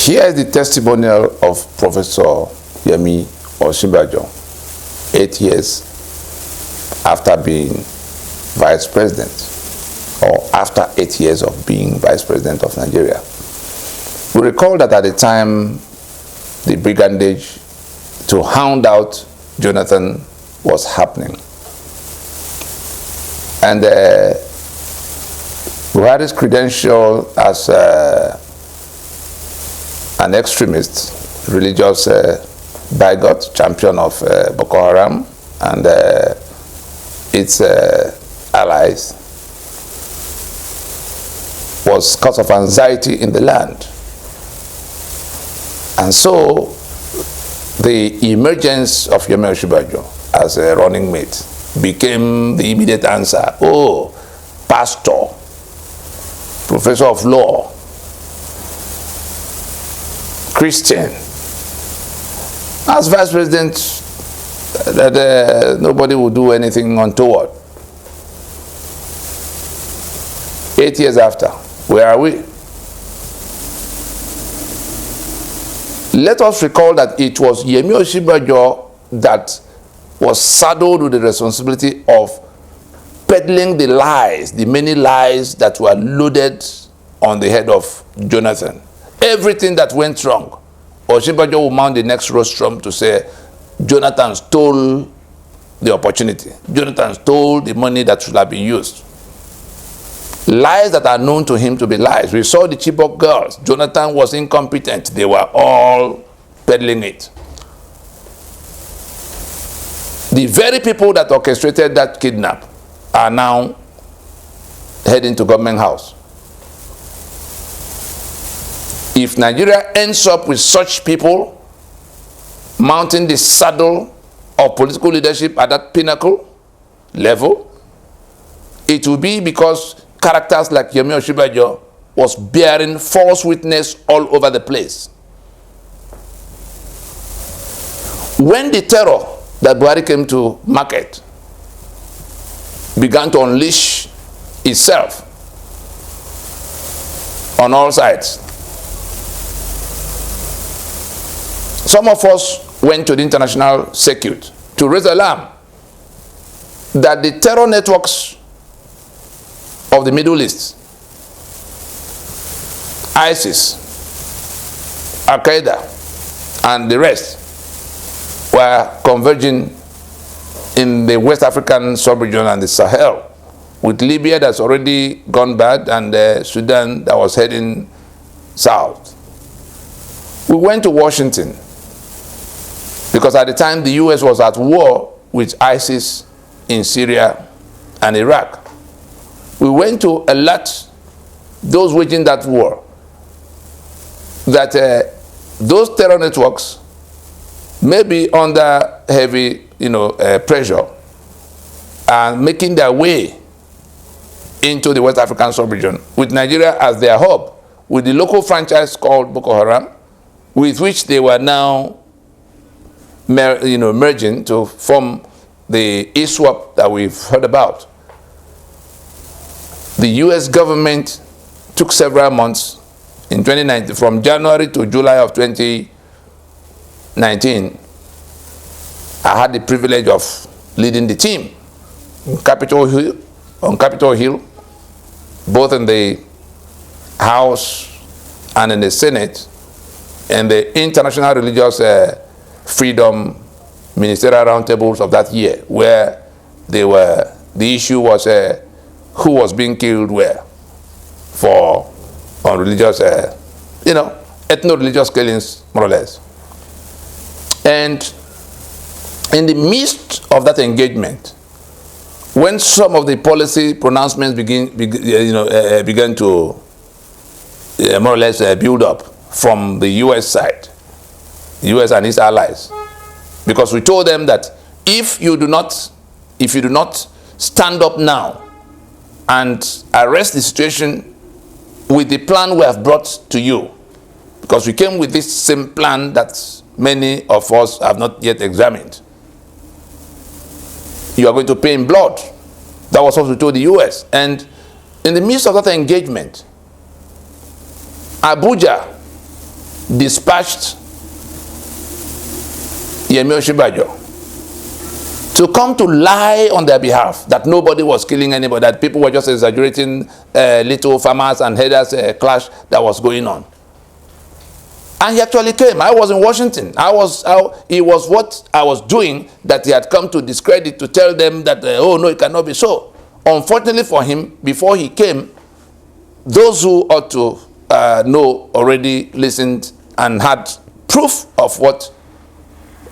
Here is the testimonial of Professor Yemi Osinbajo, 8 years after being vice president, or after 8 years of being vice president of Nigeria. We recall that at the time the brigandage to hound out Jonathan was happening. And Buhari's credential as an extremist, religious bigot, champion of Boko Haram and its allies, was cause of anxiety in the land. And so the emergence of Yemi Osinbajo as a running mate became the immediate answer. Oh, pastor, professor of law, Christian. As vice president, that nobody will do anything untoward. 8 years after, where are we? Let us recall that it was Yemi Osinbajo that was saddled with the responsibility of peddling the lies, the many lies that were loaded on the head of Jonathan. Everything that went wrong, Osinbajo will mount the next rostrum to say, Jonathan stole the opportunity. Jonathan stole the money that should have been used. Lies that are known to him to be lies. We saw the Chibok girls. Jonathan was incompetent. They were all peddling it. The very people that orchestrated that kidnap are now heading to government house. If Nigeria ends up with such people mounting the saddle of political leadership at that pinnacle level, it will be because characters like Yemi Osinbajo was bearing false witness all over the place. When the terror that Buhari came to market began to unleash itself on all sides, some of us went to the international circuit to raise alarm that the terror networks of the Middle East, ISIS, Al-Qaeda, and the rest were converging in the West African sub-region and the Sahel, with Libya that's already gone bad and Sudan that was heading south. We went to Washington because at the time the US was at war with ISIS in Syria and Iraq. We went to alert those waging that war that those terror networks may be under heavy pressure and making their way into the West African sub-region with Nigeria as their hub, with the local franchise called Boko Haram, with which they were now merging to form the ISWAP that we've heard about. The US government took several months in 2019, from January to July of 2019. I had the privilege of leading the team on Capitol Hill, both in the House and in the Senate, and the International Religious Freedom Ministerial Roundtables of that year, where the issue was who was being killed where on religious, ethno-religious killings, more or less. And in the midst of that engagement, when some of the policy pronouncements began to more or less build up from the US side, the US and its allies, because we told them that if you do not stand up now and arrest the situation with the plan we have brought to you, because we came with this same plan that many of us have not yet examined, you are going to pay in blood. That was what we told the US. And in the midst of that engagement, Abuja dispatched Yemi Osinbajo to come to lie on their behalf that nobody was killing anybody, that people were just exaggerating little farmers and herders clash that was going on. And he actually came. I was in Washington. It was what I was doing that he had come to discredit, to tell them that, oh no, it cannot be so. Unfortunately for him, before he came, those who ought to know already listened and had proof of what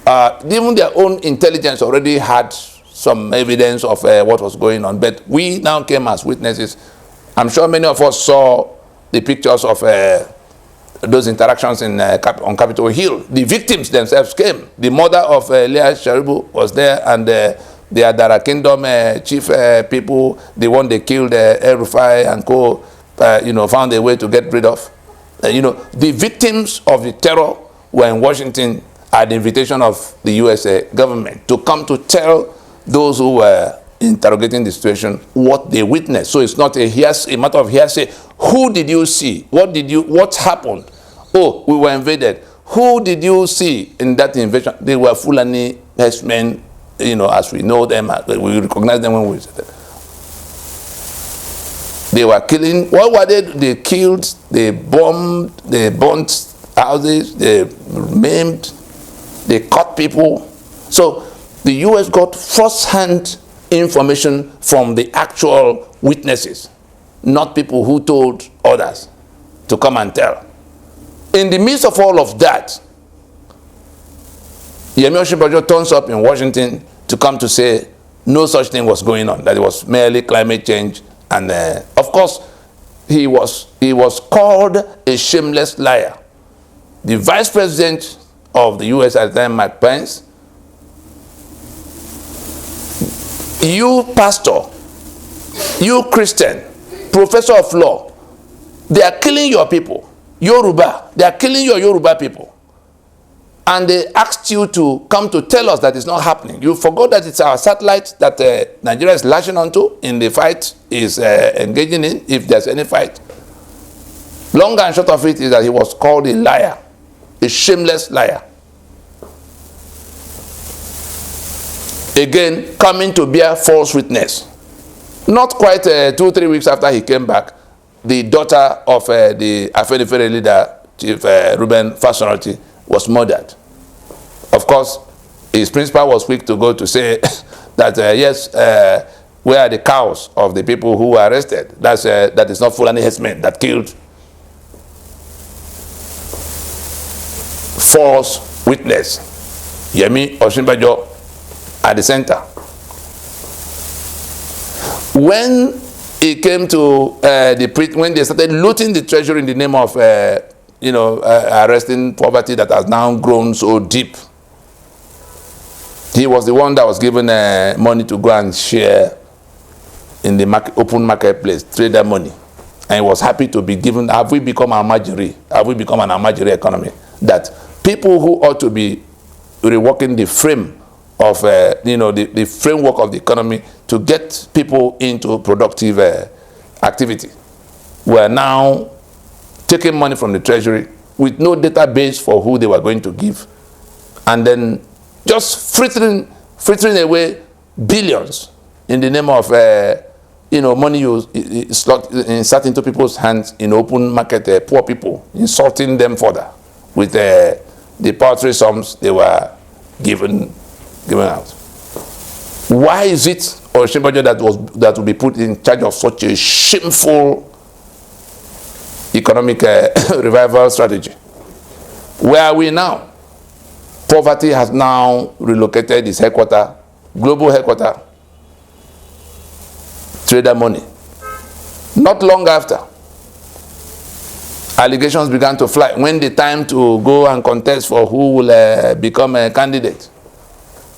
even their own intelligence already had some evidence of what was going on. But we now came as witnesses. I'm sure many of us saw the pictures of those interactions on Capitol Hill. The victims themselves came. The mother of Leah Sharibu was there, and the Adara Kingdom chief people, the one they killed, El Rufai and co, found a way to get rid of. The victims of the terror were in Washington at the invitation of the U.S. government to come to tell those who were interrogating the situation what they witnessed. So it's not a matter of hearsay. Who did you see? What happened? Oh, we were invaded. Who did you see in that invasion? They were Fulani herdsmen, as we know them, we recognize them when we said that. They were killing. What were they? They killed, they bombed, they burnt houses, they maimed, they cut people. So the U.S. got first-hand information from the actual witnesses, not people who told others to come and tell. In the midst of all of that, Yemi Osinbajo turns up in Washington to come to say no such thing was going on, that it was merely climate change. And of course, he was called a shameless liar. The vice president of the U.S. at the time, Mike Pence, you pastor, you Christian, professor of law, they are killing your people, Yoruba, they are killing your Yoruba people. And they asked you to come to tell us that it's not happening. You forgot that it's our satellite that Nigeria is lashing onto in the fight is engaging in, if there's any fight. Long and short of it is that he was called a liar, a shameless liar. Again, coming to bear false witness. Not quite 2-3 weeks after he came back, the daughter of the Afenifere leader, Chief Reuben Fashoranti, was murdered. Of course, his principal was quick to go to say that, yes, where are the cows of the people who were arrested? That is not Fulani herdsmen that killed. False witness. Yemi Osinbajo at the center. When it came to when they started looting the treasury in the name of arresting poverty that has now grown so deep, he was the one that was given money to go and share in the open marketplace, trader money, and he was happy to be given. Have we become an Amajiri? Have we become an Amajiri economy? That people who ought to be reworking the frame of the framework of the economy to get people into productive activity were now taking money from the treasury with no database for who they were going to give, and then just frittering away billions in the name of money you insert into people's hands in open market, poor people, insulting them further with the paltry sums they were given out. Why is it Osinbajo that will be put in charge of such a shameful economic revival strategy? Where are we now? Poverty has now relocated its headquarters, global headquarters, trader money. Not long after, allegations began to fly when the time to go and contest for who will become a candidate.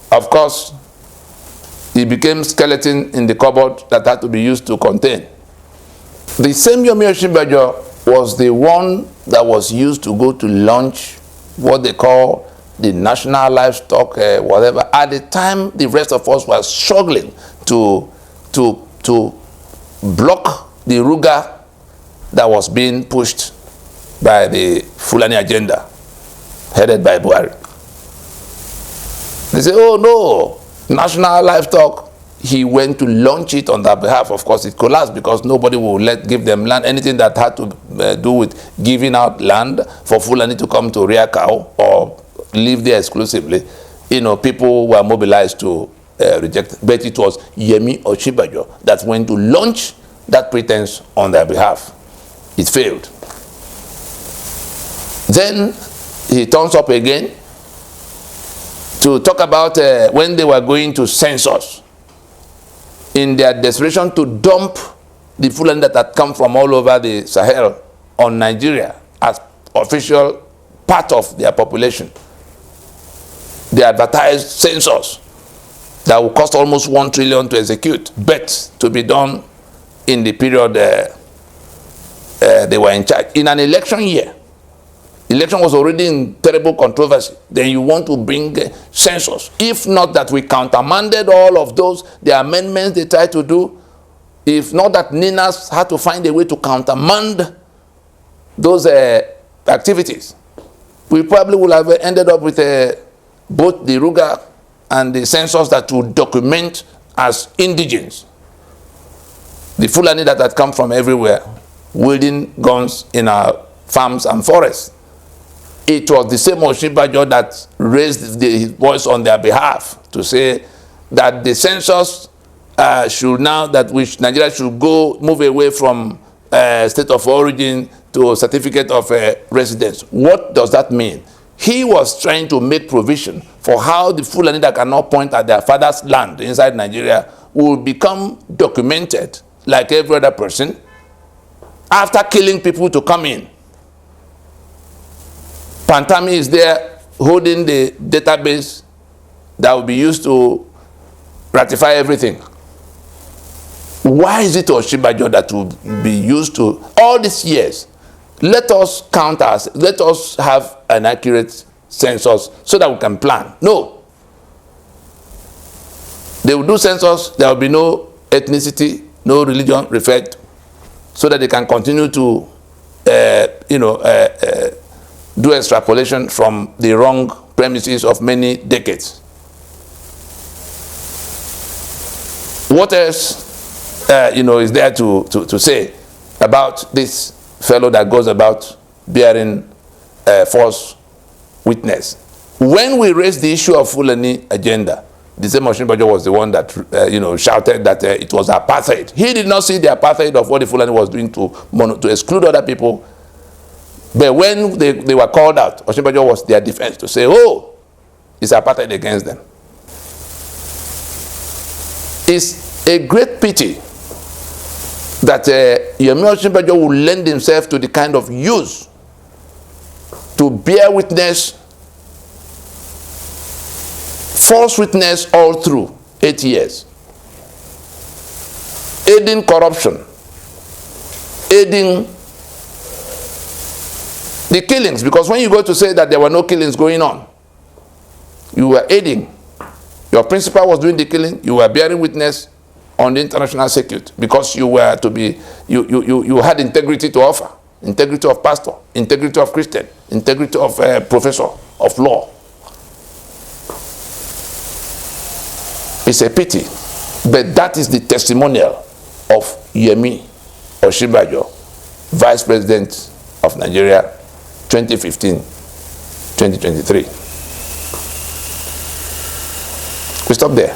Of course, it became skeleton in the cupboard that had to be used to contain. The same Yemi Osinbajo was the one that was used to go to launch what they call the national livestock, whatever. At the time, the rest of us were struggling to block the Ruga that was being pushed by the Fulani agenda headed by Buhari. They say, oh no, national livestock. He went to launch it on their behalf. Of course, it collapsed because nobody will give them land. Anything that had to do with giving out land for Fulani to come to rear cow or live there exclusively, people were mobilized to reject it. But it was Yemi Osinbajo that went to launch that pretense on their behalf. It failed. Then he turns up again to talk about when they were going to census, in their desperation to dump the Fulani that had come from all over the Sahel on Nigeria as official part of their population. They advertised census that will cost almost 1 trillion to execute, but to be done in the period they were in charge. In an election year, election was already in terrible controversy. Then you want to bring census. If not that we countermanded all of those, the amendments they tried to do, if not that Ninas had to find a way to countermand those activities, we probably would have ended up with both the Ruga and the census that would document as indigens the Fulani that had come from everywhere, wielding guns in our farms and forests. It was the same Osinbajo that raised his voice on their behalf to say that the census should now, that Nigeria should move away from state of origin to a certificate of residence. What does that mean? He was trying to make provision for how the Fulani that cannot point at their father's land inside Nigeria will become documented like every other person after killing people to come in. Pantami is there holding the database that will be used to ratify everything. Why is it Osinbajo that will be used to all these years? Let us count let us have an accurate census so that we can plan. No. They will do census, there will be no ethnicity, no religion referred, so that they can continue to, do extrapolation from the wrong premises of many decades. What else, is there to say about this fellow that goes about bearing false witness? When we raised the issue of Fulani agenda, the same Osinbajo was the one that, shouted that it was apartheid. He did not see the apartheid of what the Fulani was doing to exclude other people. But when they were called out, Osinbajo was their defense to say, oh, it's apartheid against them. It's a great pity that Yemi Osinbajo will lend himself to the kind of use to bear witness, false witness all through 8 years, aiding corruption, aiding the killings, because when you go to say that there were no killings going on, you were aiding. Your principal was doing the killing, you were bearing witness on the international circuit because you were to be, you had integrity to offer, integrity of pastor, integrity of Christian, integrity of professor of law. It's a pity, but that is the testimonial of Yemi Osinbajo, Vice President of Nigeria, 2015-2023. We stop there.